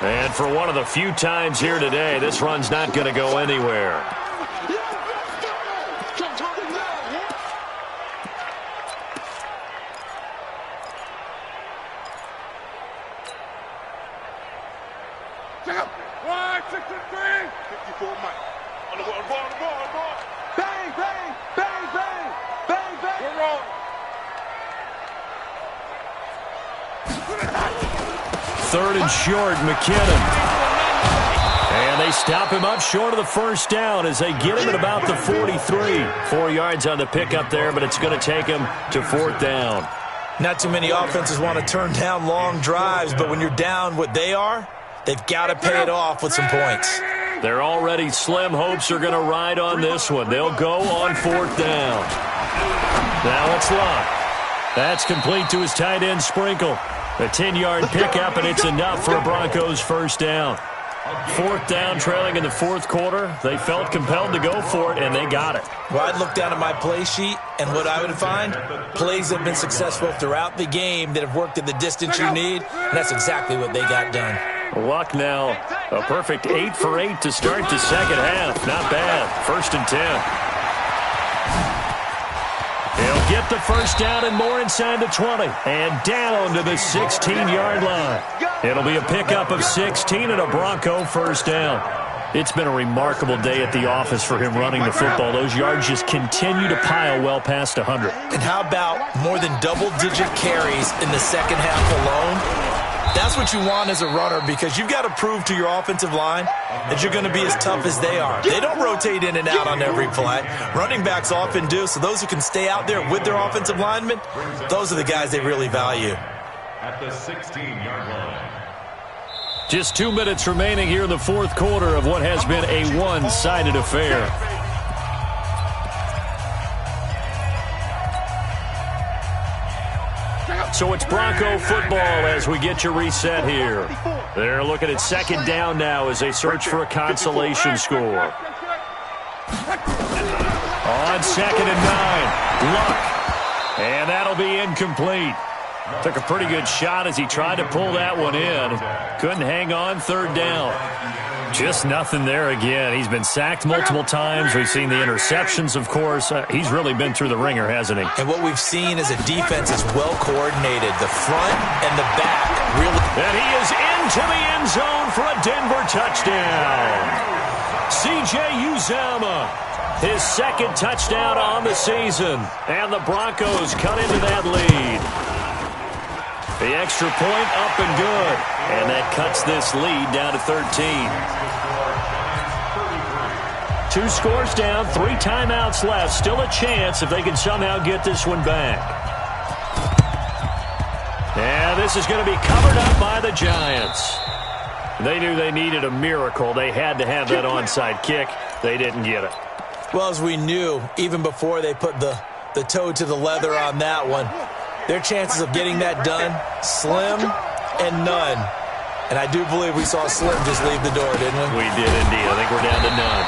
And for one of the few times here today, this run's not going to go anywhere. Third and short, McKinnon. And they stop him up short of the first down as they get him at about the 43. 4 yards on the pickup there, but it's going to take him to 4th down. Not too many offenses want to turn down long drives, but when you're down what they are, they've got to pay it off with some points. They're already slim hopes are going to ride on this one. They'll go on 4th down. Now it's Locke. That's complete to his tight end Sprinkle. A 10-yard pickup, and it's enough for a Broncos first down. 4th down, trailing in the 4th quarter. They felt compelled to go for it, and they got it. Well, I'd look down at my play sheet, and what I would find, plays that have been successful throughout the game that have worked at the distance you need, and that's exactly what they got done. Luck now, a perfect 8 for 8 to start the second half. Not bad. 1st and 10. He'll get the first down and more inside the 20. And down to the 16-yard line. It'll be a pickup of 16 and a Bronco first down. It's been a remarkable day at the office for him running the football. Those yards just continue to pile well past 100. And how about more than double-digit carries in the second half alone? That's what you want as a runner, because you've got to prove to your offensive line that you're going to be as tough as they are. They don't rotate in and out on every play. Running backs often do, so those who can stay out there with their offensive linemen, those are the guys they really value. At the 16-yard line. Just 2 minutes remaining here in the fourth quarter of what has been a one-sided affair. So it's Bronco football as we get your reset here. They're looking at second down now as they search for a consolation score. On 2nd and 9, Luck. And that'll be incomplete. Took a pretty good shot as he tried to pull that one in. Couldn't hang on, 3rd down. Just nothing there again. He's been sacked multiple times. We've seen the interceptions, of course. He's really been through the ringer, hasn't he? And what we've seen is a defense is well coordinated. The front and the back really. And he is into the end zone for a Denver touchdown. C.J. Uzomah, his 2nd touchdown on the season. And the Broncos cut into that lead. The extra point up and good. And that cuts this lead down to 13. 2 scores down, 3 timeouts left. Still a chance if they can somehow get this one back. And this is going to be covered up by the Giants. They knew they needed a miracle. They had to have that onside kick. They didn't get it. Well, as we knew, even before they put the toe to the leather on that one, their chances of getting that done, slim and none. And I do believe we saw Slim just leave the door, didn't we? We did indeed. I think we're down to none.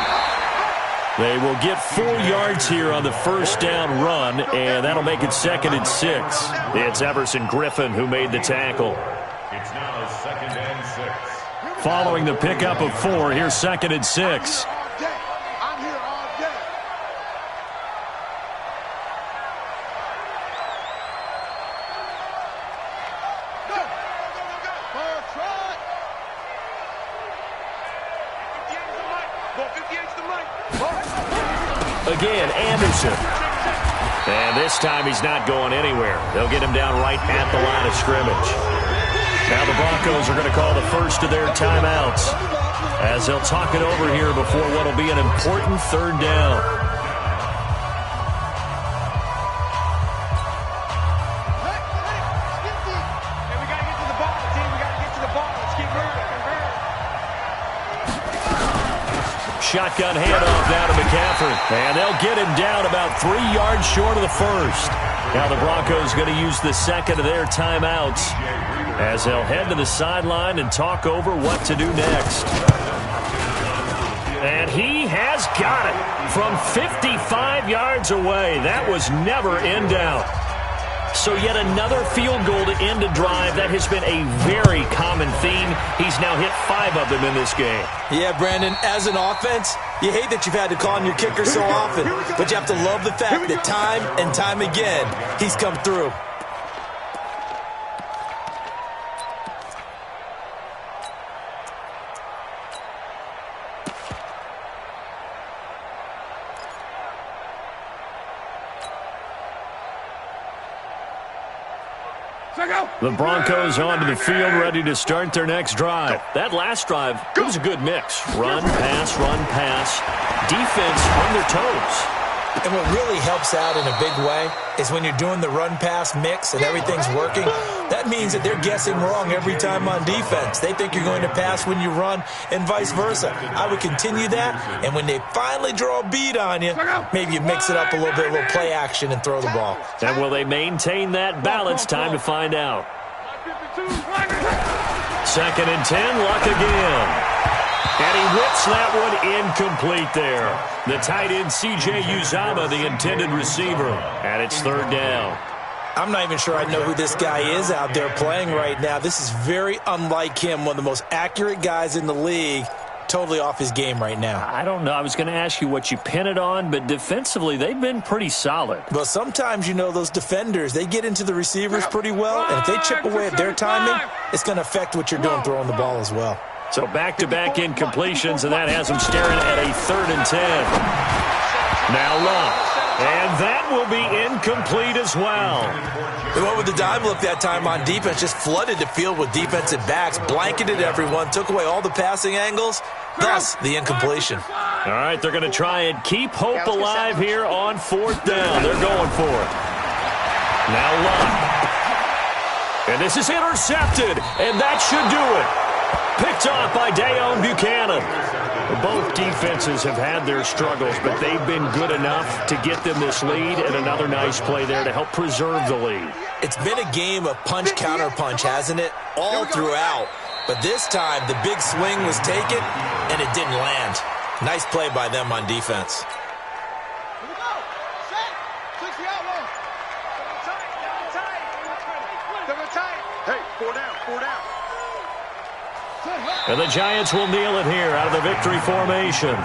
They will get 4 yards here on the first down run, and that'll make it 2nd and 6. It's Everson Griffin who made the tackle. It's now 2nd and 6. Following the pickup of 4, here's 2nd and 6. I'm here all day. Go! Go, try! 58's the mic. Again, Anderson. And this time he's not going anywhere. They'll get him down right at the line of scrimmage. Now the Broncos are going to call the first of their timeouts as they'll talk it over here before what will be an important 3rd down. Shotgun handoff now to McCaffrey. And they'll get him down about 3 yards short of the first. Now the Broncos going to use the 2nd of their timeouts as they'll head to the sideline and talk over what to do next. And he has got it from 55 yards away. That was never in doubt. So yet another field goal to end a drive. That has been a very common theme. He's now hit 5 of them in this game. Yeah, Brandon, as an offense, you hate that you've had to call on your kicker so often, but you have to love the fact that time and time again, he's come through. The Broncos onto the field, ready to start their next drive. That last drive, it was a good mix. Run, pass, defense on their toes. And what really helps out in a big way is when you're doing the run-pass mix and everything's working, that means that they're guessing wrong every time on defense. They think you're going to pass when you run and vice versa. I would continue that, and when they finally draw a beat on you, maybe you mix it up a little bit, a little play action, and throw the ball. And will they maintain that balance? Time to find out. 2nd and 10, Luck again. And he whips that one incomplete there. The tight end, C.J. Uzomah, the intended receiver. And it's 3rd down. I'm not even sure I know who this guy is out there playing right now. This is very unlike him, one of the most accurate guys in the league. totally off his game right now. I don't know. I was going to ask you what you pin it on, but defensively, they've been pretty solid. Well, sometimes, those defenders, they get into the receivers pretty well, and if they chip away at their timing, it's going to affect what you're doing throwing the ball as well. So back-to-back incompletions, and that has them staring at a 3rd and 10. Now Love. And that will be incomplete as well. They went with the dime look that time on defense, just flooded the field with defensive backs, blanketed everyone, took away all the passing angles, thus the incompletion. All right, they're going to try and keep hope alive here on 4th down. They're going for it. Now Love. And this is intercepted, and that should do it. Picked off by Dayon Buchanan. Both defenses have had their struggles, but they've been good enough to get them this lead, and another nice play there to help preserve the lead. It's been a game of punch-counter-punch, hasn't it? All throughout. But this time, the big swing was taken, and it didn't land. Nice play by them on defense. Here we go. Set. Switch the outlaw. Double tight. Hey, 4 down, 4 down. And the Giants will kneel it here out of the victory formation.